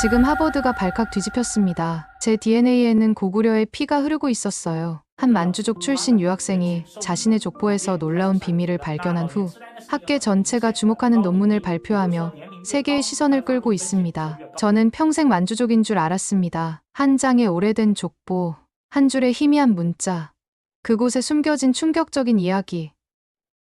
지금 하버드가 발칵 뒤집혔습니다. 제 DNA에는 고구려의 피가 흐르고 있었어요. 한 만주족 출신 유학생이 자신의 족보에서 놀라운 비밀을 발견한 후 학계 전체가 주목하는 논문을 발표하며 세계의 시선을 끌고 있습니다. 저는 평생 만주족인 줄 알았습니다. 한 장의 오래된 족보, 한 줄의 희미한 문자, 그곳에 숨겨진 충격적인 이야기.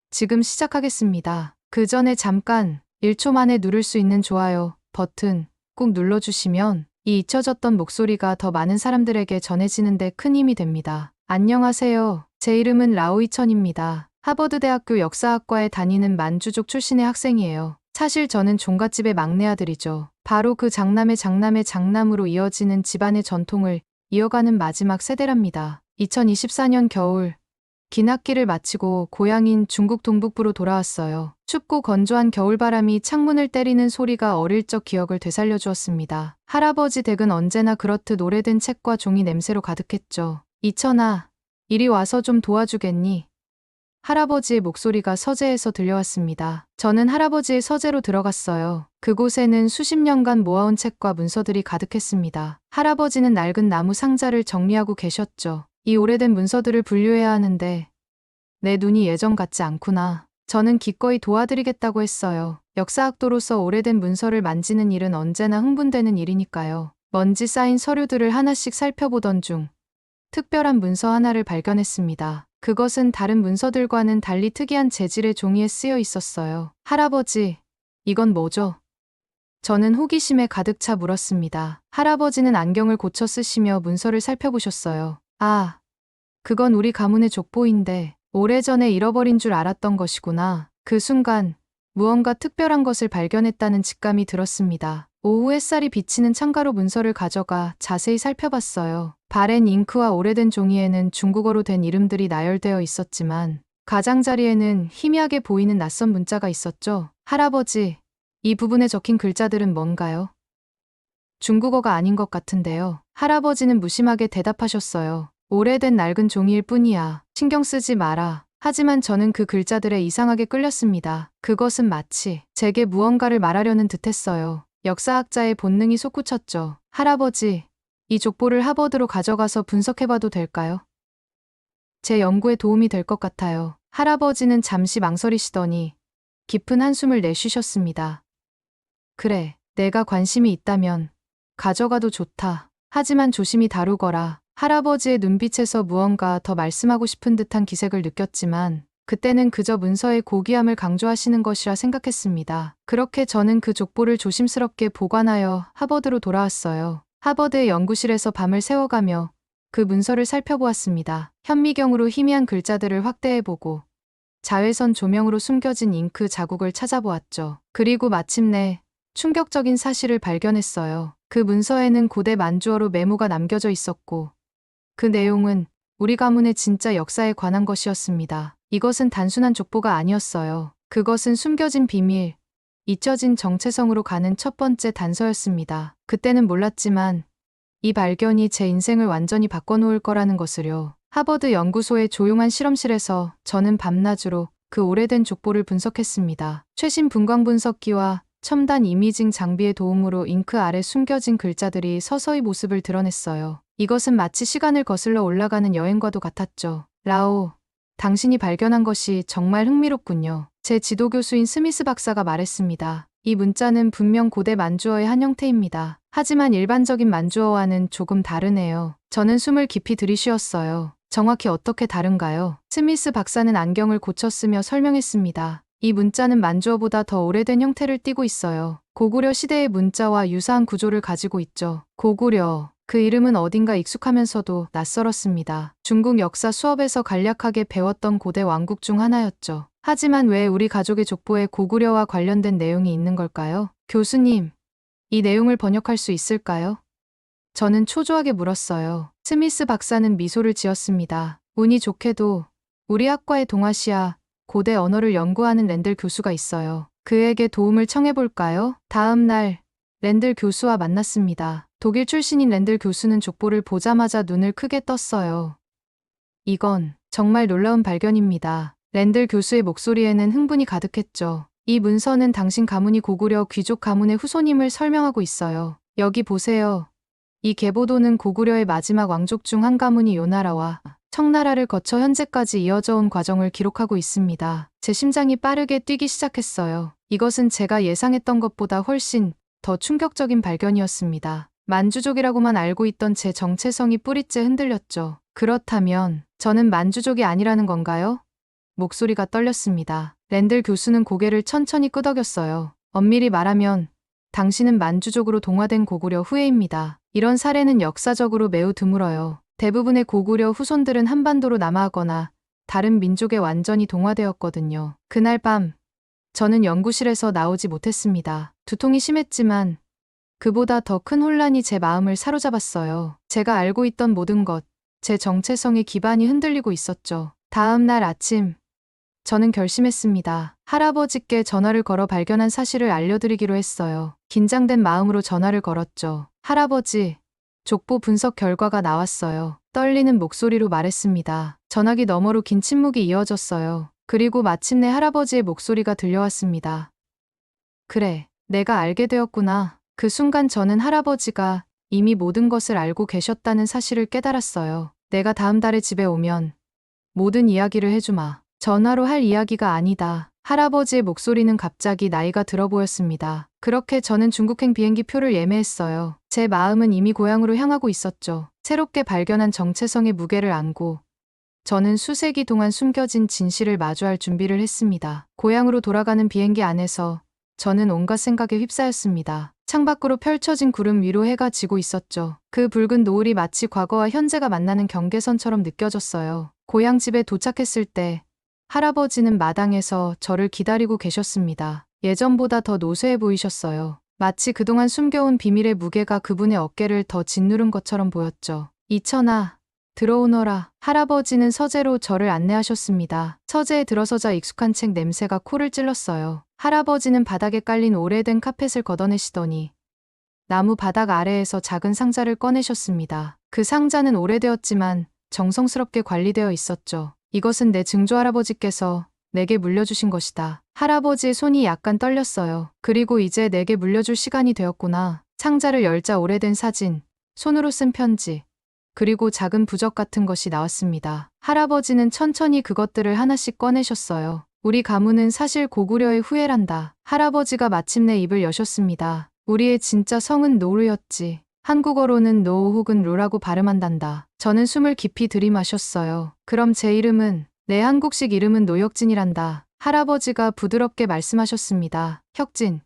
지금 시작하겠습니다. 그 전에 잠깐 1초 만에 누를 수 있는 좋아요 버튼 꾹 눌러주시면 이 잊혀졌던 목소리가 더 많은 사람들에게 전해지는데 큰 힘이 됩니다. 안녕하세요. 제 이름은 라오이천입니다. 하버드대학교 역사학과에 다니는 만주족 출신의 학생이에요. 사실 저는 종갓집의 막내 아들이죠. 바로 그 장남의 장남으로 이어지는 집안의 전통을 이어가는 마지막 세대랍니다. 2024년 겨울 긴 학기를 마치고 고향인 중국 동북부로 돌아왔어요. 춥고 건조한 겨울바람이 창문을 때리는 소리가 어릴 적 기억을 되살려 주었습니다. 할아버지 댁은 언제나 그렇듯 오래된 책과 종이 냄새로 가득했죠. 이천아, 이리 와서 좀 도와주겠니? 할아버지의 목소리가 서재에서 들려왔습니다. 저는 할아버지의 서재로 들어갔어요. 그곳에는 수십 년간 모아온 책과 문서들이 가득했습니다. 할아버지는 낡은 나무 상자를 정리하고 계셨죠. 이 오래된 문서들을 분류해야 하는데 내 눈이 예전 같지 않구나. 저는 기꺼이 도와드리겠다고 했어요. 역사학도로서 오래된 문서를 만지는 일은 언제나 흥분되는 일이니까요. 먼지 쌓인 서류들을 하나씩 살펴보던 중 특별한 문서 하나를 발견했습니다. 그것은 다른 문서들과는 달리 특이한 재질의 종이에 쓰여 있었어요. 할아버지, 이건 뭐죠? 저는 호기심에 가득 차 물었습니다. 할아버지는 안경을 고쳐 쓰시며 문서를 살펴보셨어요. 아, 그건 우리 가문의 족보인데 오래전에 잃어버린 줄 알았던 것이구나. 그 순간 무언가 특별한 것을 발견했다는 직감이 들었습니다. 오후 햇살이 비치는 창가로 문서를 가져가 자세히 살펴봤어요. 바랜 잉크와 오래된 종이에는 중국어로 된 이름들이 나열되어 있었지만 가장자리에는 희미하게 보이는 낯선 문자가 있었죠. 할아버지, 이 부분에 적힌 글자들은 뭔가요? 중국어가 아닌 것 같은데요. 할아버지는 무심하게 대답하셨어요. 오래된 낡은 종이일 뿐이야. 신경 쓰지 마라. 하지만 저는 그 글자들에 이상하게 끌렸습니다. 그것은 마치 제게 무언가를 말하려는 듯했어요. 역사학자의 본능이 솟구쳤죠. 할아버지, 이 족보를 하버드로 가져가서 분석해봐도 될까요? 제 연구에 도움이 될 것 같아요. 할아버지는 잠시 망설이시더니 깊은 한숨을 내쉬셨습니다. 그래, 내가 관심이 있다면 가져가도 좋다. 하지만 조심히 다루거라. 할아버지의 눈빛에서 무언가 더 말씀하고 싶은 듯한 기색을 느꼈지만 그때는 그저 문서의 고귀함을 강조하시는 것이라 생각했습니다. 그렇게 저는 그 족보를 조심스럽게 보관하여 하버드로 돌아왔어요. 하버드의 연구실에서 밤을 새워가며 그 문서를 살펴보았습니다. 현미경으로 희미한 글자들을 확대해보고 자외선 조명으로 숨겨진 잉크 자국을 찾아보았죠. 그리고 마침내 충격적인 사실을 발견했어요. 그 문서에는 고대 만주어로 메모가 남겨져 있었고 그 내용은 우리 가문의 진짜 역사에 관한 것이었습니다. 이것은 단순한 족보가 아니었어요. 그것은 숨겨진 비밀, 잊혀진 정체성으로 가는 첫 번째 단서였습니다. 그때는 몰랐지만 이 발견이 제 인생을 완전히 바꿔놓을 거라는 것을요. 하버드 연구소의 조용한 실험실에서 저는 밤낮으로 그 오래된 족보를 분석했습니다. 최신 분광 분석기와 첨단 이미징 장비의 도움으로 잉크 아래 숨겨진 글자들이 서서히 모습을 드러냈어요. 이것은 마치 시간을 거슬러 올라가는 여행과도 같았죠. 라오, 당신이 발견한 것이 정말 흥미롭군요. 제 지도교수인 스미스 박사가 말했습니다. 이 문자는 분명 고대 만주어의 한 형태입니다. 하지만 일반적인 만주어와는 조금 다르네요. 저는 숨을 깊이 들이쉬었어요. 정확히 어떻게 다른가요? 스미스 박사는 안경을 고쳐 쓰며 설명했습니다. 이 문자는 만주어보다 더 오래된 형태를 띠고 있어요. 고구려 시대의 문자와 유사한 구조를 가지고 있죠. 고구려. 그 이름은 어딘가 익숙하면서도 낯설었습니다. 중국 역사 수업에서 간략하게 배웠던 고대 왕국 중 하나였죠. 하지만 왜 우리 가족의 족보에 고구려와 관련된 내용이 있는 걸까요? 교수님, 이 내용을 번역할 수 있을까요? 저는 초조하게 물었어요. 스미스 박사는 미소를 지었습니다. 운이 좋게도 우리 학과에 동아시아, 고대 언어를 연구하는 랜들 교수가 있어요. 그에게 도움을 청해볼까요? 다음 날 랜들 교수와 만났습니다. 독일 출신인 랜들 교수는 족보를 보자마자 눈을 크게 떴어요. 이건 정말 놀라운 발견입니다. 랜들 교수의 목소리에는 흥분이 가득했죠. 이 문서는 당신 가문이 고구려 귀족 가문의 후손임을 설명하고 있어요. 여기 보세요. 이 계보도는 고구려의 마지막 왕족 중 한 가문이 요나라와 청나라를 거쳐 현재까지 이어져 온 과정을 기록하고 있습니다. 제 심장이 빠르게 뛰기 시작했어요. 이것은 제가 예상했던 것보다 훨씬 더 충격적인 발견이었습니다. 만주족이라고만 알고 있던 제 정체성이 뿌리째 흔들렸죠. 그렇다면 저는 만주족이 아니라는 건가요? 목소리가 떨렸습니다. 랜들 교수는 고개를 천천히 끄덕였어요. 엄밀히 말하면 당신은 만주족으로 동화된 고구려 후예입니다. 이런 사례는 역사적으로 매우 드물어요. 대부분의 고구려 후손들은 한반도로 남하하거나 다른 민족에 완전히 동화되었거든요. 그날 밤 저는 연구실에서 나오지 못했습니다. 두통이 심했지만 그보다 더 큰 혼란이 제 마음을 사로잡았어요. 제가 알고 있던 모든 것, 제 정체성의 기반이 흔들리고 있었죠. 다음 날 아침 저는 결심했습니다. 할아버지께 전화를 걸어 발견한 사실을 알려드리기로 했어요. 긴장된 마음으로 전화를 걸었죠. 할아버지, 족보 분석 결과가 나왔어요. 떨리는 목소리로 말했습니다. 전화기 너머로 긴 침묵이 이어졌어요. 그리고 마침내 할아버지의 목소리가 들려왔습니다. 그래, 내가 알게 되었구나. 그 순간 저는 할아버지가 이미 모든 것을 알고 계셨다는 사실을 깨달았어요. 내가 다음 달에 집에 오면 모든 이야기를 해주마. 전화로 할 이야기가 아니다. 할아버지의 목소리는 갑자기 나이가 들어 보였습니다. 그렇게 저는 중국행 비행기 표를 예매했어요. 제 마음은 이미 고향으로 향하고 있었죠. 새롭게 발견한 정체성의 무게를 안고 저는 수세기 동안 숨겨진 진실을 마주할 준비를 했습니다. 고향으로 돌아가는 비행기 안에서 저는 온갖 생각에 휩싸였습니다. 창밖으로 펼쳐진 구름 위로 해가 지고 있었죠. 그 붉은 노을이 마치 과거와 현재가 만나는 경계선처럼 느껴졌어요. 고향 집에 도착했을 때 할아버지는 마당에서 저를 기다리고 계셨습니다. 예전보다 더 노쇠해 보이셨어요. 마치 그동안 숨겨온 비밀의 무게가 그분의 어깨를 더 짓누른 것처럼 보였죠. 이천아, 들어오너라. 할아버지는 서재로 저를 안내하셨습니다. 서재에 들어서자 익숙한 책 냄새가 코를 찔렀어요. 할아버지는 바닥에 깔린 오래된 카펫을 걷어내시더니 나무 바닥 아래에서 작은 상자를 꺼내셨습니다. 그 상자는 오래되었지만 정성스럽게 관리되어 있었죠. 이것은 내 증조할아버지께서 내게 물려주신 것이다. 할아버지의 손이 약간 떨렸어요. 그리고 이제 내게 물려줄 시간이 되었구나. 상자를 열자 오래된 사진, 손으로 쓴 편지, 그리고 작은 부적 같은 것이 나왔습니다. 할아버지는 천천히 그것들을 하나씩 꺼내셨어요. 우리 가문은 사실 고구려의 후예란다. 할아버지가 마침내 입을 여셨습니다. 우리의 진짜 성은 노루였지. 한국어로는 노 혹은 루라고 발음한단다. 저는 숨을 깊이 들이마셨어요. 그럼 제 이름은, 내 한국식 이름은 노혁진이란다. 할아버지가 부드럽게 말씀하셨습니다. 혁진,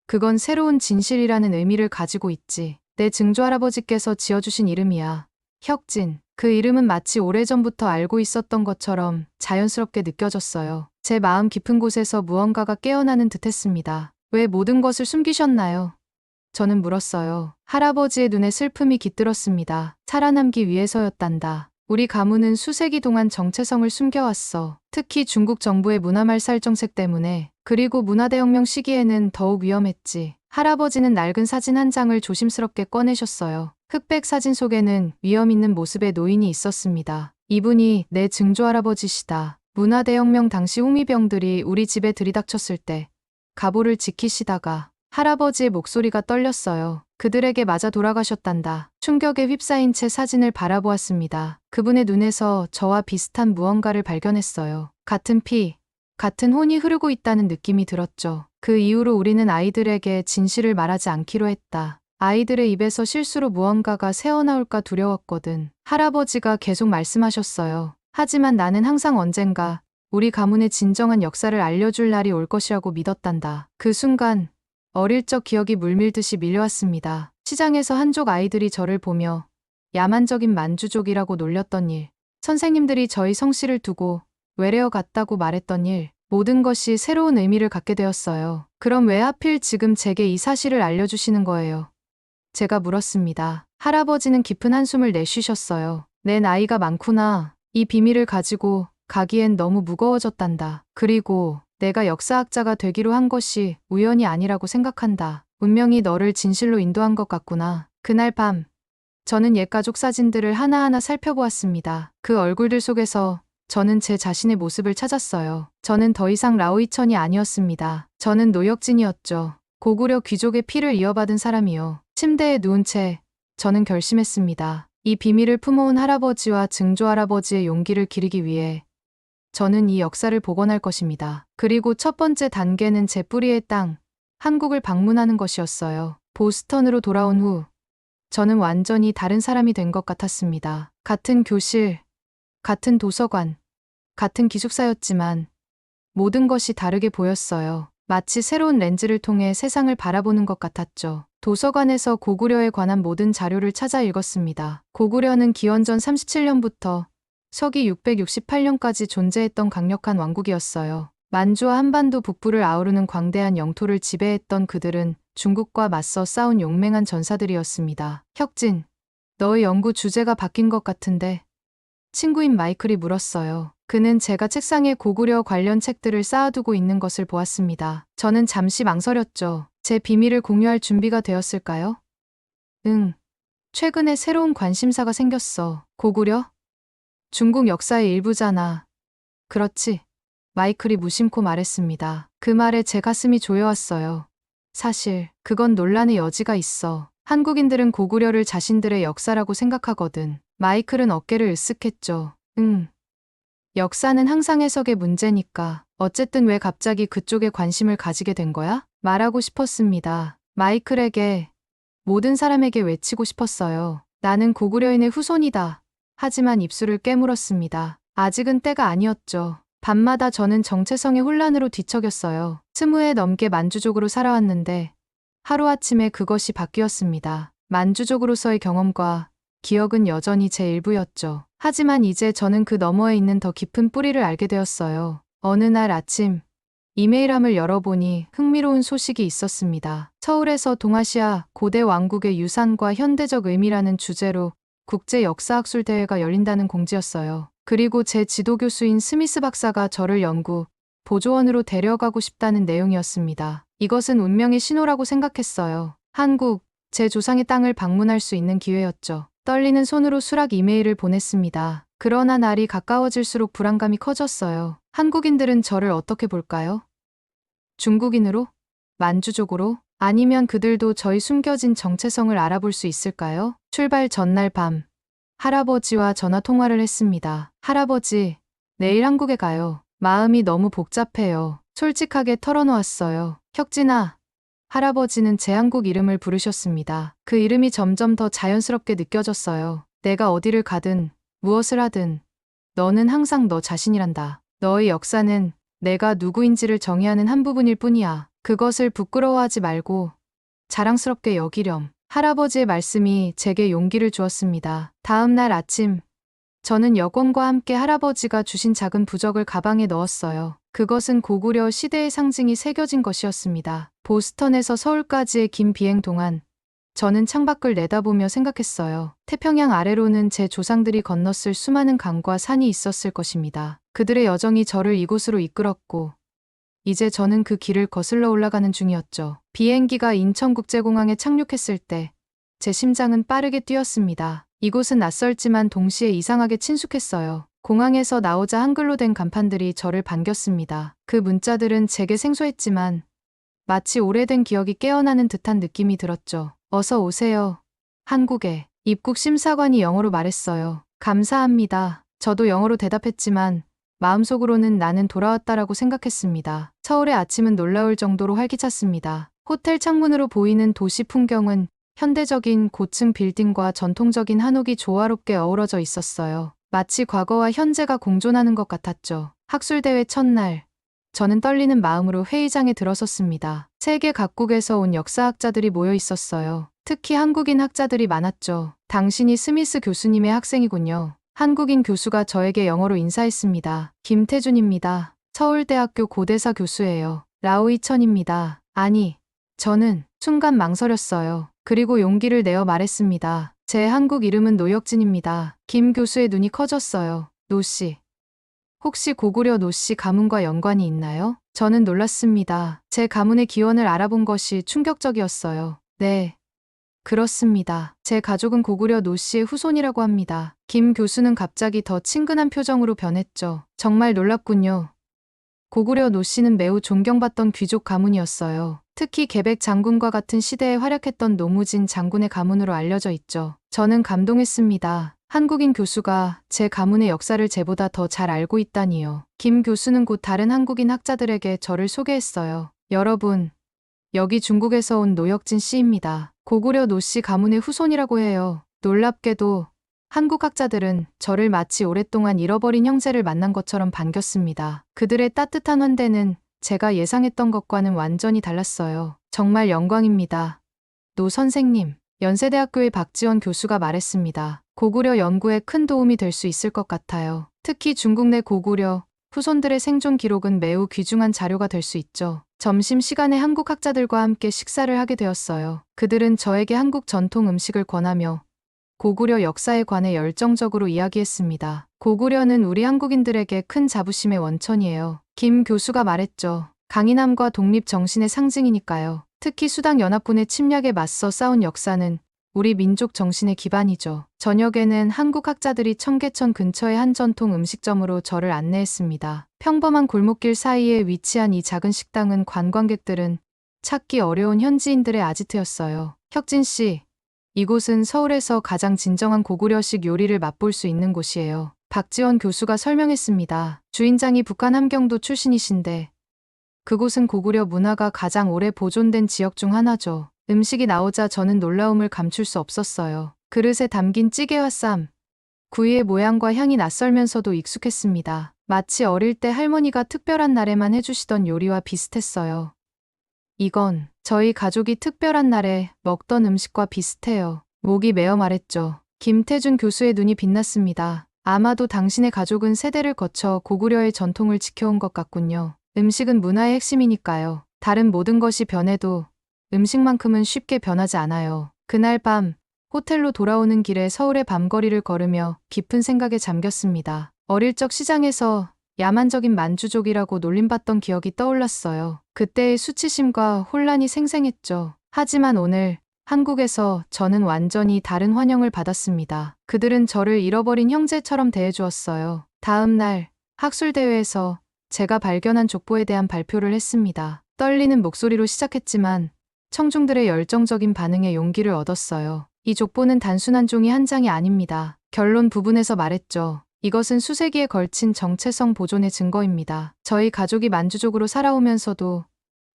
그건 새로운 진실이라는 의미를 가지고 있지. 내 증조할아버지께서 지어주신 이름이야. 혁진. 그 이름은 마치 오래전부터 알고 있었던 것처럼 자연스럽게 느껴졌어요. 제 마음 깊은 곳에서 무언가가 깨어나는 듯했습니다. 왜 모든 것을 숨기셨나요? 저는 물었어요. 할아버지의 눈에 슬픔이 깃들었습니다. 살아남기 위해서였단다. 우리 가문은 수세기 동안 정체성을 숨겨왔어. 특히 중국 정부의 문화말살 정책 때문에. 그리고 문화대혁명 시기에는 더욱 위험했지. 할아버지는 낡은 사진 한 장을 조심스럽게 꺼내셨어요. 흑백 사진 속에는 위험 있는 모습의 노인이 있었습니다. 이분이 내 증조할아버지시다. 문화대혁명 당시 홍위병들이 우리 집에 들이닥쳤을 때 가보를 지키시다가 할아버지의 목소리가 떨렸어요. 그들에게 맞아 돌아가셨단다. 충격에 휩싸인 채 사진을 바라보았습니다. 그분의 눈에서 저와 비슷한 무언가를 발견했어요. 같은 피, 같은 혼이 흐르고 있다는 느낌이 들었죠. 그 이후로 우리는 아이들에게 진실을 말하지 않기로 했다. 아이들의 입에서 실수로 무언가가 새어나올까 두려웠거든. 할아버지가 계속 말씀하셨어요. 하지만 나는 항상 언젠가 우리 가문의 진정한 역사를 알려줄 날이 올 것이라고 믿었단다. 그 순간 어릴 적 기억이 물밀듯이 밀려왔습니다. 시장에서 한족 아이들이 저를 보며 야만적인 만주족이라고 놀렸던 일, 선생님들이 저희 성씨를 두고 외래어 같다고 말했던 일, 모든 것이 새로운 의미를 갖게 되었어요. 그럼 왜 하필 지금 제게 이 사실을 알려주시는 거예요? 제가 물었습니다. 할아버지는 깊은 한숨을 내쉬셨어요. 내 나이가 많구나. 이 비밀을 가지고 가기엔 너무 무거워졌단다. 그리고 내가 역사학자가 되기로 한 것이 우연이 아니라고 생각한다. 운명이 너를 진실로 인도한 것 같구나. 그날 밤, 저는 옛 가족 사진들을 하나하나 살펴보았습니다. 그 얼굴들 속에서 저는 제 자신의 모습을 찾았어요. 저는 더 이상 라오이천이 아니었습니다. 저는 노혁진이었죠. 고구려 귀족의 피를 이어받은 사람이요. 침대에 누운 채 저는 결심했습니다. 이 비밀을 품어온 할아버지와 증조할아버지의 용기를 기리기 위해 저는 이 역사를 복원할 것입니다. 그리고 첫 번째 단계는 제 뿌리의 땅, 한국을 방문하는 것이었어요. 보스턴으로 돌아온 후 저는 완전히 다른 사람이 된 것 같았습니다. 같은 교실, 같은 도서관, 같은 기숙사였지만 모든 것이 다르게 보였어요. 마치 새로운 렌즈를 통해 세상을 바라보는 것 같았죠. 도서관에서 고구려에 관한 모든 자료를 찾아 읽었습니다. 고구려는 기원전 37년부터 서기 668년까지 존재했던 강력한 왕국이었어요. 만주와 한반도 북부를 아우르는 광대한 영토를 지배했던 그들은 중국과 맞서 싸운 용맹한 전사들이었습니다. 혁진, 너의 연구 주제가 바뀐 것 같은데? 친구인 마이클이 물었어요. 그는 제가 책상에 고구려 관련 책들을 쌓아두고 있는 것을 보았습니다. 저는 잠시 망설였죠. 제 비밀을 공유할 준비가 되었을까요? 응. 최근에 새로운 관심사가 생겼어. 고구려? 중국 역사의 일부잖아. 그렇지. 마이클이 무심코 말했습니다. 그 말에 제 가슴이 조여왔어요. 사실 그건 논란의 여지가 있어. 한국인들은 고구려를 자신들의 역사라고 생각하거든. 마이클은 어깨를 으쓱했죠. 응. 역사는 항상 해석의 문제니까. 어쨌든 왜 갑자기 그쪽에 관심을 가지게 된 거야? 말하고 싶었습니다. 마이클에게, 모든 사람에게 외치고 싶었어요. 나는 고구려인의 후손이다. 하지만 입술을 깨물었습니다. 아직은 때가 아니었죠. 밤마다 저는 정체성의 혼란으로 뒤척였어요. 20해 넘게 만주족으로 살아왔는데 하루아침에 그것이 바뀌었습니다. 만주족으로서의 경험과 기억은 여전히 제 일부였죠. 하지만 이제 저는 그 너머에 있는 더 깊은 뿌리를 알게 되었어요. 어느 날 아침 이메일함을 열어보니 흥미로운 소식이 있었습니다. 서울에서 동아시아 고대 왕국의 유산과 현대적 의미라는 주제로 국제 역사학술 대회가 열린다는 공지였어요. 그리고 제 지도 교수인 스미스 박사가 저를 연구 보조원으로 데려가고 싶다는 내용이었습니다. 이것은 운명의 신호라고 생각했어요. 한국, 제 조상의 땅을 방문할 수 있는 기회였죠. 떨리는 손으로 수락 이메일을 보냈습니다. 그러나 날이 가까워질수록 불안감이 커졌어요. 한국인들은 저를 어떻게 볼까요? 중국인으로? 만주족으로? 아니면 그들도 저희 숨겨진 정체성을 알아볼 수 있을까요? 출발 전날 밤, 할아버지와 전화 통화를 했습니다. 할아버지, 내일 한국에 가요. 마음이 너무 복잡해요. 솔직하게 털어놓았어요. 혁진아. 할아버지는 제 한국 이름을 부르셨습니다. 그 이름이 점점 더 자연스럽게 느껴졌어요. 내가 어디를 가든, 무엇을 하든, 너는 항상 너 자신이란다. 너의 역사는 내가 누구인지를 정의하는 한 부분일 뿐이야. 그것을 부끄러워하지 말고 자랑스럽게 여기렴. 할아버지의 말씀이 제게 용기를 주었습니다. 다음 날 아침, 저는 여권과 함께 할아버지가 주신 작은 부적을 가방에 넣었어요. 그것은 고구려 시대의 상징이 새겨진 것이었습니다. 보스턴에서 서울까지의 긴 비행 동안 저는 창밖을 내다보며 생각했어요. 태평양 아래로는 제 조상들이 건넜을 수많은 강과 산이 있었을 것입니다. 그들의 여정이 저를 이곳으로 이끌었고 이제 저는 그 길을 거슬러 올라가는 중이었죠. 비행기가 인천국제공항에 착륙했을 때 제 심장은 빠르게 뛰었습니다. 이곳은 낯설지만 동시에 이상하게 친숙했어요. 공항에서 나오자 한글로 된 간판들이 저를 반겼습니다. 그 문자들은 제게 생소했지만 마치 오래된 기억이 깨어나는 듯한 느낌이 들었죠. 어서 오세요. 한국에. 입국 심사관이 영어로 말했어요. 감사합니다. 저도 영어로 대답했지만 마음속으로는 나는 돌아왔다라고 생각했습니다. 서울의 아침은 놀라울 정도로 활기찼습니다. 호텔 창문으로 보이는 도시 풍경은 현대적인 고층 빌딩과 전통적인 한옥이 조화롭게 어우러져 있었어요. 마치 과거와 현재가 공존하는 것 같았죠. 학술대회 첫날, 저는 떨리는 마음으로 회의장에 들어섰습니다. 세계 각국에서 온 역사학자들이 모여 있었어요. 특히 한국인 학자들이 많았죠. 당신이 스미스 교수님의 학생이군요. 한국인 교수가 저에게 영어로 인사했습니다. 김태준입니다. 서울대학교 고대사 교수예요. 라오이천입니다. 아니, 저는 순간 망설였어요. 그리고 용기를 내어 말했습니다. 제 한국 이름은 노혁진입니다. 김 교수의 눈이 커졌어요. 노씨. 혹시 고구려 노씨 가문과 연관이 있나요? 저는 놀랐습니다. 제 가문의 기원을 알아본 것이 충격적이었어요. 네. 그렇습니다. 제 가족은 고구려 노씨의 후손이라고 합니다. 김 교수는 갑자기 더 친근한 표정으로 변했죠. 정말 놀랍군요. 고구려 노씨는 매우 존경받던 귀족 가문이었어요. 특히 계백 장군과 같은 시대에 활약했던 노무진 장군의 가문으로 알려져 있죠. 저는 감동했습니다. 한국인 교수가 제 가문의 역사를 제보다 더 잘 알고 있다니요. 김 교수는 곧 다른 한국인 학자들에게 저를 소개했어요. 여러분, 여기 중국에서 온 노혁진 씨입니다. 고구려 노씨 가문의 후손이라고 해요. 놀랍게도 한국 학자들은 저를 마치 오랫동안 잃어버린 형제를 만난 것처럼 반겼습니다. 그들의 따뜻한 환대는 제가 예상했던 것과는 완전히 달랐어요. 정말 영광입니다. 노 선생님, 연세대학교의 박지원 교수가 말했습니다. 고구려 연구에 큰 도움이 될 수 있을 것 같아요. 특히 중국 내 고구려 후손들의 생존 기록은 매우 귀중한 자료가 될 수 있죠. 점심시간에 한국 학자들과 함께 식사를 하게 되었어요. 그들은 저에게 한국 전통 음식을 권하며 고구려 역사에 관해 열정적으로 이야기했습니다. 고구려는 우리 한국인들에게 큰 자부심의 원천이에요. 김 교수가 말했죠. 강인함과 독립 정신의 상징이니까요. 특히 수당 연합군의 침략에 맞서 싸운 역사는 우리 민족 정신의 기반이죠. 저녁에는 한국 학자들이 청계천 근처의 한 전통 음식점으로 저를 안내했습니다. 평범한 골목길 사이에 위치한 이 작은 식당은 관광객들은 찾기 어려운 현지인들의 아지트였어요. 혁진 씨, 이곳은 서울에서 가장 진정한 고구려식 요리를 맛볼 수 있는 곳이에요. 박지원 교수가 설명했습니다. 주인장이 북한 함경도 출신이신데 그곳은 고구려 문화가 가장 오래 보존된 지역 중 하나죠. 음식이 나오자 저는 놀라움을 감출 수 없었어요. 그릇에 담긴 찌개와 쌈, 구이의 모양과 향이 낯설면서도 익숙했습니다. 마치 어릴 때 할머니가 특별한 날에만 해주시던 요리와 비슷했어요. 이건 저희 가족이 특별한 날에 먹던 음식과 비슷해요. 목이 메어 말했죠. 김태준 교수의 눈이 빛났습니다. 아마도 당신의 가족은 세대를 거쳐 고구려의 전통을 지켜온 것 같군요. 음식은 문화의 핵심이니까요. 다른 모든 것이 변해도 음식만큼은 쉽게 변하지 않아요. 그날 밤 호텔로 돌아오는 길에 서울의 밤거리를 걸으며 깊은 생각에 잠겼습니다. 어릴 적 시장에서 야만적인 만주족이라고 놀림받던 기억이 떠올랐어요. 그때의 수치심과 혼란이 생생했죠. 하지만 오늘 한국에서 저는 완전히 다른 환영을 받았습니다. 그들은 저를 잃어버린 형제처럼 대해주었어요. 다음 날 학술대회에서 제가 발견한 족보에 대한 발표를 했습니다. 떨리는 목소리로 시작했지만 청중들의 열정적인 반응에 용기를 얻었어요. 이 족보는 단순한 종이 한 장이 아닙니다. 결론 부분에서 말했죠. 이것은 수세기에 걸친 정체성 보존의 증거입니다. 저희 가족이 만주족으로 살아오면서도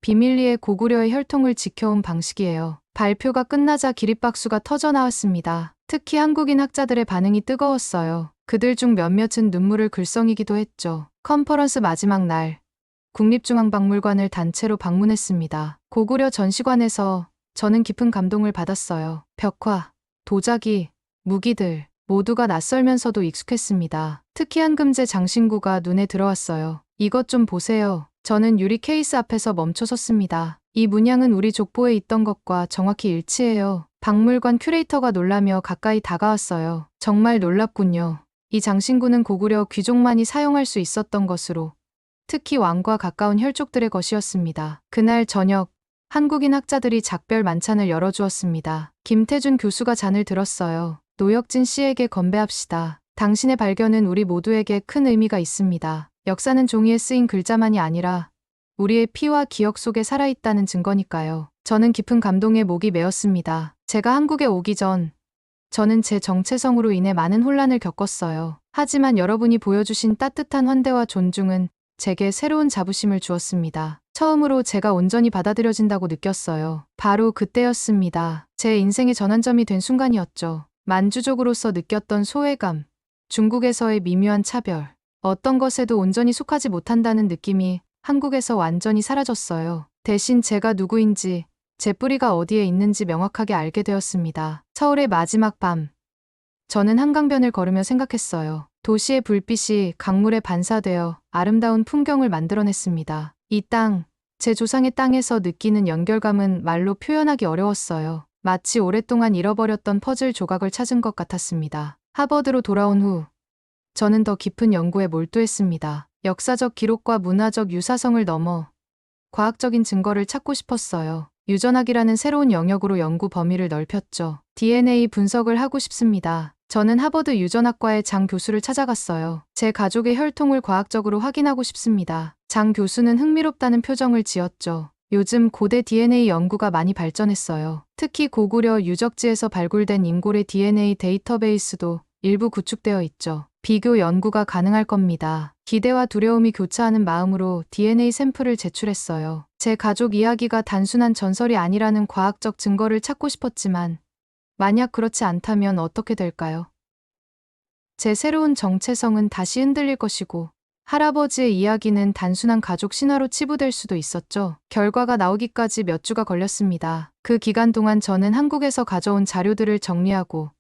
비밀리에 고구려의 혈통을 지켜온 방식이에요. 발표가 끝나자 기립박수가 터져 나왔습니다. 특히 한국인 학자들의 반응이 뜨거웠어요. 그들 중 몇몇은 눈물을 글썽이기도 했죠. 컨퍼런스 마지막 날, 국립중앙박물관을 단체로 방문했습니다. 고구려 전시관에서 저는 깊은 감동을 받았어요. 벽화, 도자기, 무기들 모두가 낯설면서도 익숙했습니다. 특히 한금제 장신구가 눈에 들어왔어요. 이것 좀 보세요. 저는 유리 케이스 앞에서 멈춰 섰습니다. 이 문양은 우리 족보에 있던 것과 정확히 일치해요. 박물관 큐레이터가 놀라며 가까이 다가왔어요. 정말 놀랍군요. 이 장신구는 고구려 귀족만이 사용할 수 있었던 것으로 특히 왕과 가까운 혈족들의 것이었습니다. 그날 저녁 한국인 학자들이 작별 만찬을 열어주었습니다. 김태준 교수가 잔을 들었어요. 노혁진 씨에게 건배합시다. 당신의 발견은 우리 모두에게 큰 의미가 있습니다. 역사는 종이에 쓰인 글자만이 아니라 우리의 피와 기억 속에 살아있다는 증거니까요. 저는 깊은 감동에 목이 메었습니다. 제가 한국에 오기 전 저는 제 정체성으로 인해 많은 혼란을 겪었어요. 하지만 여러분이 보여주신 따뜻한 환대와 존중은 제게 새로운 자부심을 주었습니다. 처음으로 제가 온전히 받아들여진다고 느꼈어요. 바로 그때였습니다. 제 인생의 전환점이 된 순간이었죠. 만주족으로서 느꼈던 소외감, 중국에서의 미묘한 차별, 어떤 것에도 온전히 속하지 못한다는 느낌이 한국에서 완전히 사라졌어요. 대신 제가 누구인지, 제 뿌리가 어디에 있는지 명확하게 알게 되었습니다. 서울의 마지막 밤, 저는 한강변을 걸으며 생각했어요. 도시의 불빛이 강물에 반사되어 아름다운 풍경을 만들어냈습니다. 이 땅, 제 조상의 땅에서 느끼는 연결감은 말로 표현하기 어려웠어요. 마치 오랫동안 잃어버렸던 퍼즐 조각을 찾은 것 같았습니다. 하버드로 돌아온 후 저는 더 깊은 연구에 몰두했습니다. 역사적 기록과 문화적 유사성을 넘어 과학적인 증거를 찾고 싶었어요. 유전학이라는 새로운 영역으로 연구 범위를 넓혔죠. DNA 분석을 하고 싶습니다. 저는 하버드 유전학과의 장 교수를 찾아갔어요. 제 가족의 혈통을 과학적으로 확인하고 싶습니다. 장 교수는 흥미롭다는 표정을 지었죠. 요즘 고대 DNA 연구가 많이 발전했어요. 특히 고구려 유적지에서 발굴된 인골의 DNA 데이터베이스도 일부 구축되어 있죠. 비교 연구가 가능할 겁니다. 기대와 두려움이 교차하는 마음으로 DNA 샘플을 제출했어요. 제 가족 이야기가 단순한 전설이 아니라는 과학적 증거를 찾고 싶었지만 만약 그렇지 않다면 어떻게 될까요? 제 새로운 정체성은 다시 흔들릴 것이고 할아버지의 이야기는 단순한 가족 신화로 치부될 수도 있었죠. 결과가 나오기까지 몇 주가 걸렸습니다. 그 기간 동안 저는 한국에서 가져온 자료들을 정리하고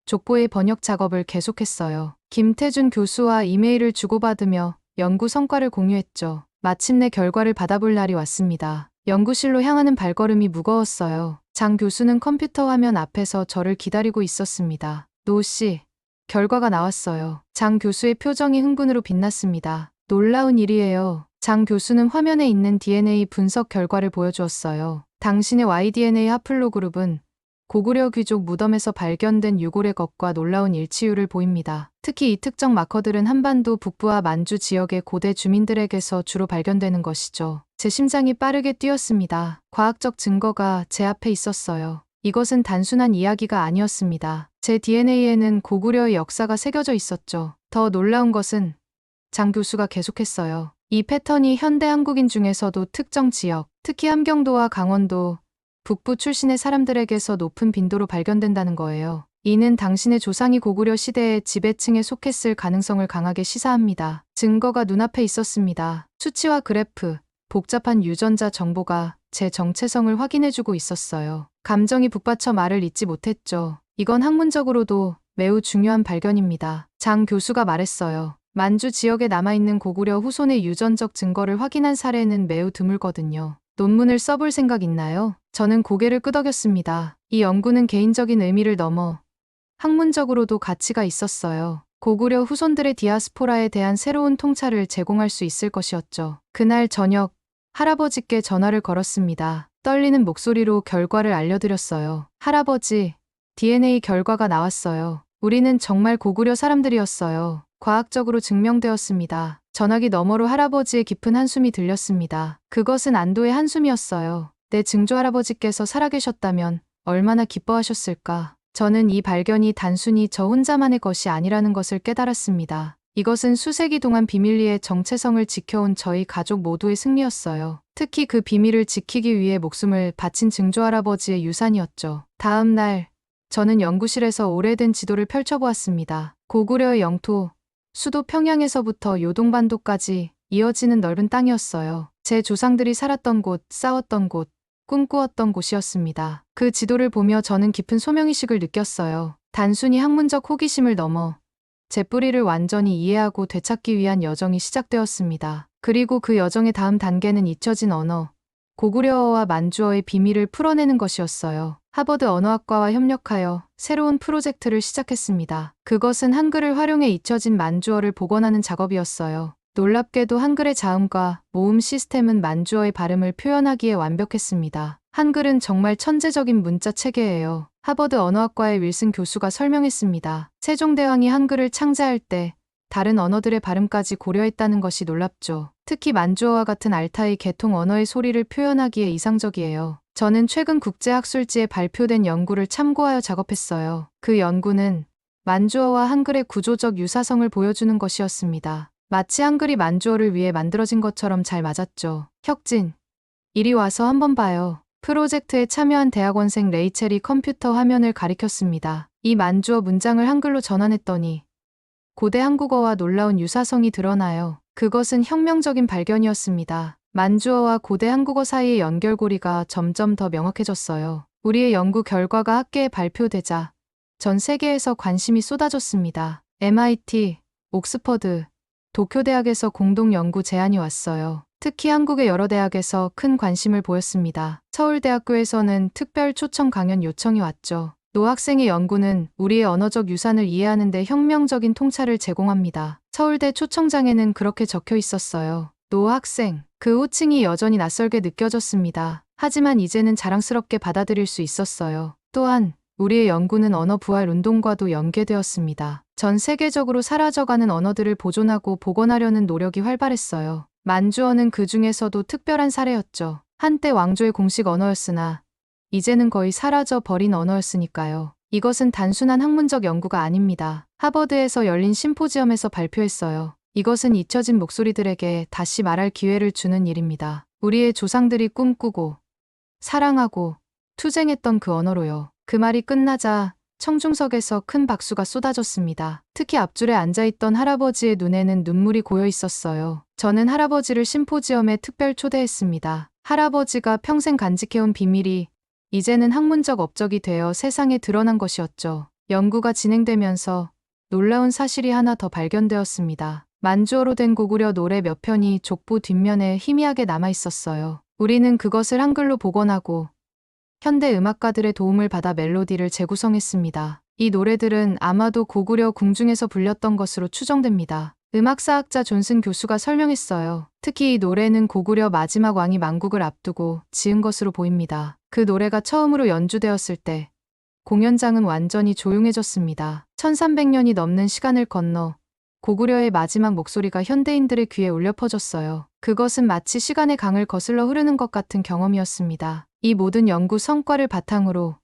족보의 번역 작업을 계속했어요. 김태준 교수와 이메일을 주고받으며 연구 성과를 공유했죠. 마침내 결과를 받아볼 날이 왔습니다. 연구실로 향하는 발걸음이 무거웠어요. 장 교수는 컴퓨터 화면 앞에서 저를 기다리고 있었습니다. 노 씨, 결과가 나왔어요. 장 교수의 표정이 흥분으로 빛났습니다. 놀라운 일이에요. 장 교수는 화면에 있는 DNA 분석 결과를 보여주었어요. 당신의 Y-DNA 하플로그룹은 고구려 귀족 무덤에서 발견된 유골의 것과 놀라운 일치율을 보입니다. 특히 이 특정 마커들은 한반도 북부와 만주 지역의 고대 주민들에게서 주로 발견되는 것이죠. 제 심장이 빠르게 뛰었습니다. 과학적 증거가 제 앞에 있었어요. 이것은 단순한 이야기가 아니었습니다. 제 DNA에는 고구려의 역사가 새겨져 있었죠. 더 놀라운 것은 장 교수가 계속했어요. 이 패턴이 현대 한국인 중에서도 특정 지역, 특히 함경도와 강원도, 북부 출신의 사람들에게서 높은 빈도로 발견된다는 거예요. 이는 당신의 조상이 고구려 시대의 지배층에 속했을 가능성을 강하게 시사합니다. 증거가 눈앞에 있었습니다. 수치와 그래프, 복잡한 유전자 정보가 제 정체성을 확인해주고 있었어요. 감정이 북받쳐 말을 잇지 못했죠. 이건 학문적으로도 매우 중요한 발견입니다. 장 교수가 말했어요. 만주 지역에 남아있는 고구려 후손의 유전적 증거를 확인한 사례는 매우 드물거든요. 논문을 써볼 생각 있나요? 저는 고개를 끄덕였습니다. 이 연구는 개인적인 의미를 넘어 학문적으로도 가치가 있었어요. 고구려 후손들의 디아스포라에 대한 새로운 통찰을 제공할 수 있을 것이었죠. 그날 저녁 할아버지께 전화를 걸었습니다. 떨리는 목소리로 결과를 알려드렸어요. 할아버지, DNA 결과가 나왔어요. 우리는 정말 고구려 사람들이었어요. 과학적으로 증명되었습니다. 전화기 너머로 할아버지의 깊은 한숨이 들렸습니다. 그것은 안도의 한숨이었어요. 내 증조할아버지께서 살아계셨다면 얼마나 기뻐하셨을까. 저는 이 발견이 단순히 저 혼자만의 것이 아니라는 것을 깨달았습니다. 이것은 수세기 동안 비밀리에 정체성을 지켜온 저희 가족 모두의 승리였어요. 특히 그 비밀을 지키기 위해 목숨을 바친 증조할아버지의 유산이었죠. 다음 날, 저는 연구실에서 오래된 지도를 펼쳐보았습니다. 고구려의 영토, 수도 평양에서부터 요동반도까지 이어지는 넓은 땅이었어요. 제 조상들이 살았던 곳, 싸웠던 곳, 꿈꾸었던 곳이었습니다. 그 지도를 보며 저는 깊은 소명의식을 느꼈어요. 단순히 학문적 호기심을 넘어 제 뿌리를 완전히 이해하고 되찾기 위한 여정이 시작되었습니다. 그리고 그 여정의 다음 단계는 잊혀진 언어, 고구려어와 만주어의 비밀을 풀어내는 것이었어요. 하버드 언어학과와 협력하여 새로운 프로젝트를 시작했습니다. 그것은 한글을 활용해 잊혀진 만주어를 복원하는 작업이었어요. 놀랍게도 한글의 자음과 모음 시스템은 만주어의 발음을 표현하기에 완벽했습니다. 한글은 정말 천재적인 문자 체계예요. 하버드 언어학과의 윌슨 교수가 설명했습니다. 세종대왕이 한글을 창제할 때 다른 언어들의 발음까지 고려했다는 것이 놀랍죠. 특히 만주어와 같은 알타이 계통 언어의 소리를 표현하기에 이상적이에요. 저는 최근 국제학술지에 발표된 연구를 참고하여 작업했어요. 그 연구는 만주어와 한글의 구조적 유사성을 보여주는 것이었습니다. 마치 한글이 만주어를 위해 만들어진 것처럼 잘 맞았죠. 혁진, 이리 와서 한번 봐요. 프로젝트에 참여한 대학원생 레이첼이 컴퓨터 화면을 가리켰습니다. 이 만주어 문장을 한글로 전환했더니 고대 한국어와 놀라운 유사성이 드러나요. 그것은 혁명적인 발견이었습니다. 만주어와 고대 한국어 사이의 연결고리가 점점 더 명확해졌어요. 우리의 연구 결과가 학계에 발표되자 전 세계에서 관심이 쏟아졌습니다. MIT, 옥스퍼드, 도쿄대학에서 공동 연구 제안이 왔어요. 특히 한국의 여러 대학에서 큰 관심을 보였습니다. 서울대학교에서는 특별 초청 강연 요청이 왔죠. 노 학생의 연구는 우리의 언어적 유산을 이해하는 데 혁명적인 통찰을 제공합니다. 서울대 초청장에는 그렇게 적혀 있었어요. 노 학생, 그 호칭이 여전히 낯설게 느껴졌습니다. 하지만 이제는 자랑스럽게 받아들일 수 있었어요. 또한 우리의 연구는 언어 부활 운동과도 연계되었습니다. 전 세계적으로 사라져가는 언어들을 보존하고 복원하려는 노력이 활발했어요. 만주어는 그 중에서도 특별한 사례였죠. 한때 왕조의 공식 언어였으나 이제는 거의 사라져 버린 언어였으니까요. 이것은 단순한 학문적 연구가 아닙니다. 하버드에서 열린 심포지엄에서 발표했어요. 이것은 잊혀진 목소리들에게 다시 말할 기회를 주는 일입니다. 우리의 조상들이 꿈꾸고 사랑하고 투쟁했던 그 언어로요. 그 말이 끝나자 청중석에서 큰 박수가 쏟아졌습니다. 특히 앞줄에 앉아있던 할아버지의 눈에는 눈물이 고여 있었어요. 저는 할아버지를 심포지엄에 특별 초대했습니다. 할아버지가 평생 간직해온 비밀이 이제는 학문적 업적이 되어 세상에 드러난 것이었죠. 연구가 진행되면서 놀라운 사실이 하나 더 발견되었습니다. 만주어로 된 고구려 노래 몇 편이 족보 뒷면에 희미하게 남아 있었어요. 우리는 그것을 한글로 복원하고 현대 음악가들의 도움을 받아 멜로디를 재구성했습니다. 이 노래들은 아마도 고구려 궁중에서 불렸던 것으로 추정됩니다. 음악사학자 존슨 교수가 설명했어요. 특히 이 노래는 고구려 마지막 왕이 만국을 앞두고 지은 것으로 보입니다. 그 노래가 처음으로 연주되었을 때 공연장은 완전히 조용해졌습니다. 1300년이 넘는 시간을 건너 고구려의 마지막 목소리가 현대인들의 귀에 울려 퍼졌어요. 그것은 마치 시간의 강을 거슬러 흐르는 것 같은 경험이었습니다. 이 모든 연구 성과를 바탕으로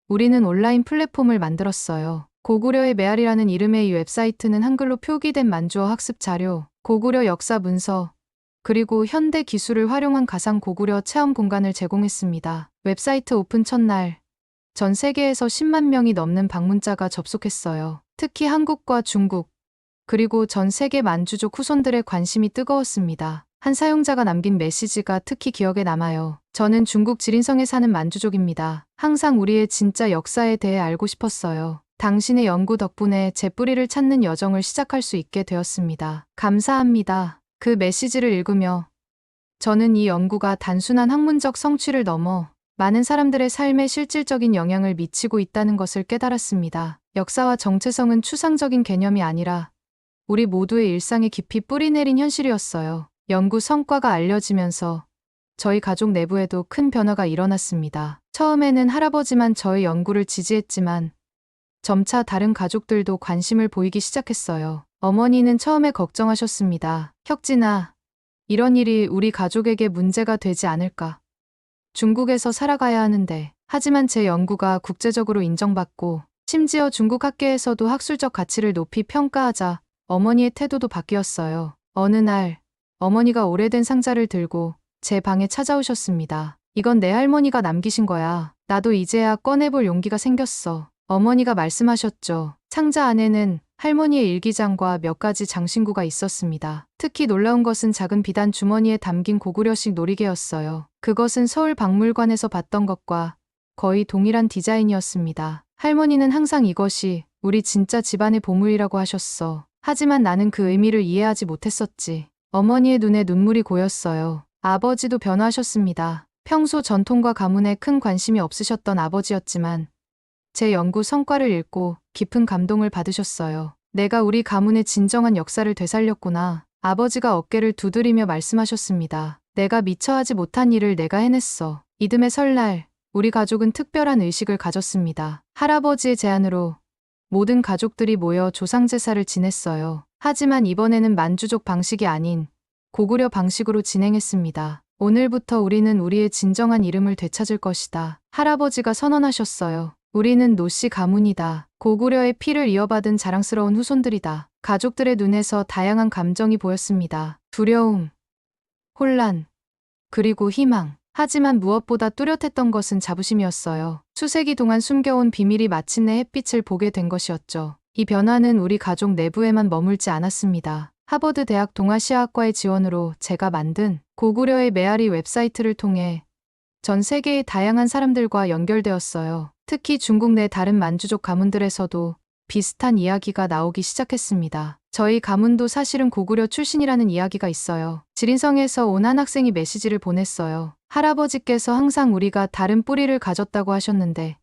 우리는 온라인 플랫폼을 만들었어요. 고구려의 메아리라는 이름의 이 웹사이트는 한글로 표기된 만주어 학습 자료, 고구려 역사 문서, 그리고 현대 기술을 활용한 가상 고구려 체험 공간을 제공했습니다. 웹사이트 오픈 첫날, 전 세계에서 10만 명이 넘는 방문자가 접속했어요. 특히 한국과 중국, 그리고 전 세계 만주족 후손들의 관심이 뜨거웠습니다. 한 사용자가 남긴 메시지가 특히 기억에 남아요. 저는 중국 지린성에 사는 만주족입니다. 항상 우리의 진짜 역사에 대해 알고 싶었어요. 당신의 연구 덕분에 제 뿌리를 찾는 여정을 시작할 수 있게 되었습니다. 감사합니다. 그 메시지를 읽으며 저는 이 연구가 단순한 학문적 성취를 넘어 많은 사람들의 삶에 실질적인 영향을 미치고 있다는 것을 깨달았습니다. 역사와 정체성은 추상적인 개념이 아니라 우리 모두의 일상에 깊이 뿌리내린 현실이었어요. 연구 성과가 알려지면서 저희 가족 내부에도 큰 변화가 일어났습니다. 처음에는 할아버지만 저의 연구를 지지했지만 점차 다른 가족들도 관심을 보이기 시작했어요. 어머니는 처음에 걱정하셨습니다. 혁진아, 이런 일이 우리 가족에게 문제가 되지 않을까? 중국에서 살아가야 하는데. 하지만 제 연구가 국제적으로 인정받고 심지어 중국 학계에서도 학술적 가치를 높이 평가하자 어머니의 태도도 바뀌었어요. 어느 날 어머니가 오래된 상자를 들고 제 방에 찾아오셨습니다. 이건 내 할머니가 남기신 거야. 나도 이제야 꺼내볼 용기가 생겼어. 어머니가 말씀하셨죠. 상자 안에는 할머니의 일기장과 몇 가지 장신구가 있었습니다. 특히 놀라운 것은 작은 비단 주머니에 담긴 고구려식 놀이개였어요. 그것은 서울 박물관에서 봤던 것과 거의 동일한 디자인이었습니다. 할머니는 항상 이것이 우리 진짜 집안의 보물이라고 하셨어. 하지만 나는 그 의미를 이해하지 못했었지. 어머니의 눈에 눈물이 고였어요. 아버지도 변화하셨습니다. 평소 전통과 가문에 큰 관심이 없으셨던 아버지였지만 제 연구 성과를 읽고 깊은 감동을 받으셨어요. 내가 우리 가문의 진정한 역사를 되살렸구나. 아버지가 어깨를 두드리며 말씀하셨습니다. 내가 미처 하지 못한 일을 내가 해냈어. 이듬해 설날, 우리 가족은 특별한 의식을 가졌습니다. 할아버지의 제안으로 모든 가족들이 모여 조상제사를 지냈어요. 하지만 이번에는 만주족 방식이 아닌 고구려 방식으로 진행했습니다. 오늘부터 우리는 우리의 진정한 이름을 되찾을 것이다. 할아버지가 선언하셨어요. 우리는 노씨 가문이다. 고구려의 피를 이어받은 자랑스러운 후손들이다. 가족들의 눈에서 다양한 감정이 보였습니다. 두려움, 혼란, 그리고 희망. 하지만 무엇보다 뚜렷했던 것은 자부심이었어요. 수세기 동안 숨겨온 비밀이 마침내 햇빛을 보게 된 것이었죠. 이 변화는 우리 가족 내부에만 머물지 않았습니다. 하버드 대학 동아시아학과의 지원으로 제가 만든 고구려의 메아리 웹사이트를 통해 전 세계의 다양한 사람들과 연결되었어요. 특히 중국 내 다른 만주족 가문들에서도 비슷한 이야기가 나오기 시작했습니다. 저희 가문도 사실은 고구려 출신이라는 이야기가 있어요. 지린성에서 온 한 학생이 메시지를 보냈어요. 할아버지께서 항상 우리가 다른 뿌리를 가졌다고 하셨는데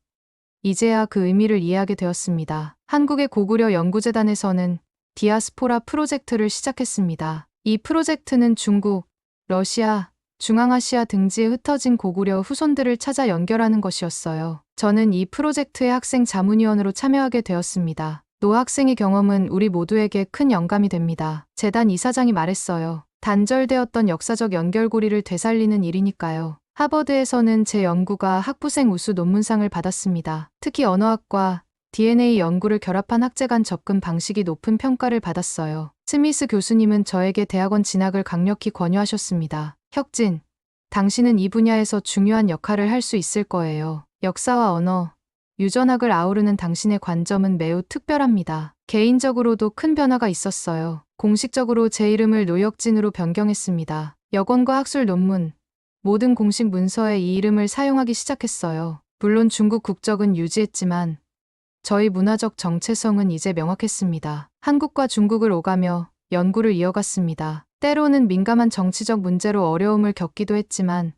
이제야 그 의미를 이해하게 되었습니다. 한국의 고구려 연구재단에서는 디아스포라 프로젝트를 시작했습니다. 이 프로젝트는 중국, 러시아, 중앙아시아 등지에 흩어진 고구려 후손들을 찾아 연결하는 것이었어요. 저는 이 프로젝트의 학생 자문위원으로 참여하게 되었습니다. 노 학생의 경험은 우리 모두에게 큰 영감이 됩니다. 재단 이사장이 말했어요. 단절되었던 역사적 연결고리를 되살리는 일이니까요. 하버드에서는 제 연구가 학부생 우수 논문상을 받았습니다. 특히 언어학과 DNA 연구를 결합한 학제 간 접근 방식이 높은 평가를 받았어요. 스미스 교수님은 저에게 대학원 진학을 강력히 권유하셨습니다. 혁진, 당신은 이 분야에서 중요한 역할을 할 수 있을 거예요. 역사와 언어, 유전학을 아우르는 당신의 관점은 매우 특별합니다. 개인적으로도 큰 변화가 있었어요. 공식적으로 제 이름을 노혁진으로 변경했습니다. 여권과 학술 논문, 모든 공식 문서에 이 이름을 사용하기 시작했어요. 물론 중국 국적은 유지했지만 저희 문화적 정체성은 이제 명확했습니다. 한국과 중국을 오가며 연구를 이어갔습니다. 때로는 민감한 정치적 문제로 어려움을 겪기도 했지만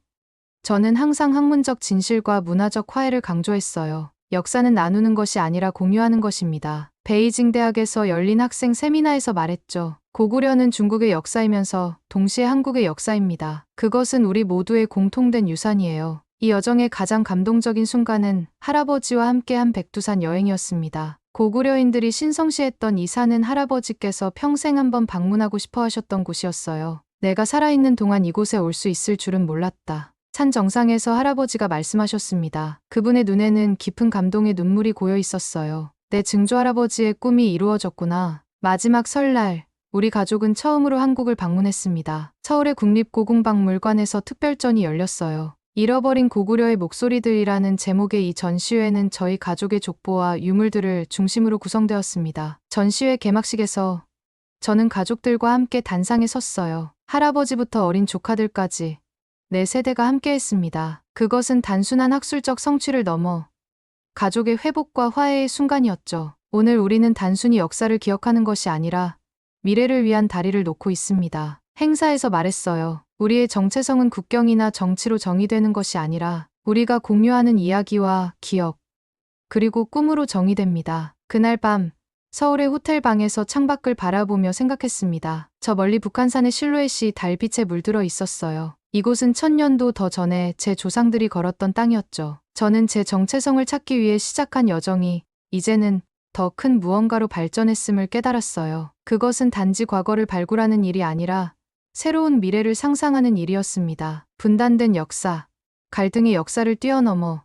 저는 항상 학문적 진실과 문화적 화해를 강조했어요. 역사는 나누는 것이 아니라 공유하는 것입니다. 베이징 대학에서 열린 학생 세미나에서 말했죠. 고구려는 중국의 역사이면서 동시에 한국의 역사입니다. 그것은 우리 모두의 공통된 유산이에요. 이 여정의 가장 감동적인 순간은 할아버지와 함께한 백두산 여행이었습니다. 고구려인들이 신성시했던 이 산은 할아버지께서 평생 한번 방문하고 싶어 하셨던 곳이었어요. 내가 살아있는 동안 이곳에 올 수 있을 줄은 몰랐다. 산 정상에서 할아버지가 말씀하셨습니다. 그분의 눈에는 깊은 감동의 눈물이 고여 있었어요. 내 증조할아버지의 꿈이 이루어졌구나. 마지막 설날, 우리 가족은 처음으로 한국을 방문했습니다. 서울의 국립고궁박물관에서 특별전이 열렸어요. 잃어버린 고구려의 목소리들이라는 제목의 이 전시회는 저희 가족의 족보와 유물들을 중심으로 구성되었습니다. 전시회 개막식에서 저는 가족들과 함께 단상에 섰어요. 할아버지부터 어린 조카들까지 네 세대가 함께했습니다. 그것은 단순한 학술적 성취를 넘어 가족의 회복과 화해의 순간이었죠. 오늘 우리는 단순히 역사를 기억하는 것이 아니라 미래를 위한 다리를 놓고 있습니다. 행사에서 말했어요. 우리의 정체성은 국경이나 정치로 정의되는 것이 아니라 우리가 공유하는 이야기와 기억, 그리고 꿈으로 정의됩니다. 그날 밤 서울의 호텔 방에서 창밖을 바라보며 생각했습니다. 저 멀리 북한산의 실루엣이 달빛에 물들어 있었어요. 이곳은 1000년도 더 전에 제 조상들이 걸었던 땅이었죠. 저는 제 정체성을 찾기 위해 시작한 여정이 이제는 더 큰 무언가로 발전했음을 깨달았어요. 그것은 단지 과거를 발굴하는 일이 아니라 새로운 미래를 상상하는 일이었습니다. 분단된 역사, 갈등의 역사를 뛰어넘어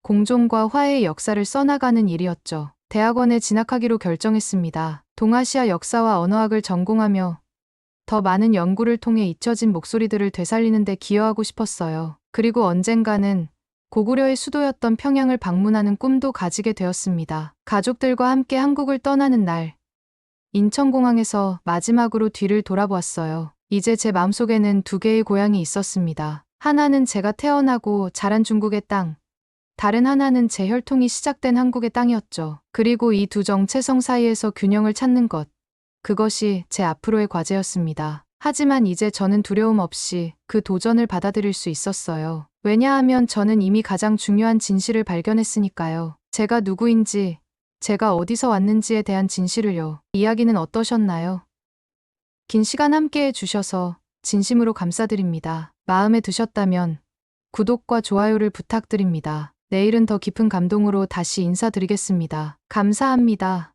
공존과 화해의 역사를 써나가는 일이었죠. 대학원에 진학하기로 결정했습니다. 동아시아 역사와 언어학을 전공하며 더 많은 연구를 통해 잊혀진 목소리들을 되살리는 데 기여하고 싶었어요. 그리고 언젠가는 고구려의 수도였던 평양을 방문하는 꿈도 가지게 되었습니다. 가족들과 함께 한국을 떠나는 날, 인천공항에서 마지막으로 뒤를 돌아보았어요. 이제 제 마음속에는 두 개의 고향이 있었습니다. 하나는 제가 태어나고 자란 중국의 땅, 다른 하나는 제 혈통이 시작된 한국의 땅이었죠. 그리고 이 두 정체성 사이에서 균형을 찾는 것, 그것이 제 앞으로의 과제였습니다. 하지만 이제 저는 두려움 없이 그 도전을 받아들일 수 있었어요. 왜냐하면 저는 이미 가장 중요한 진실을 발견했으니까요. 제가 누구인지, 제가 어디서 왔는지에 대한 진실을요. 이야기는 어떠셨나요? 긴 시간 함께 해주셔서 진심으로 감사드립니다. 마음에 드셨다면 구독과 좋아요를 부탁드립니다. 내일은 더 깊은 감동으로 다시 인사드리겠습니다. 감사합니다.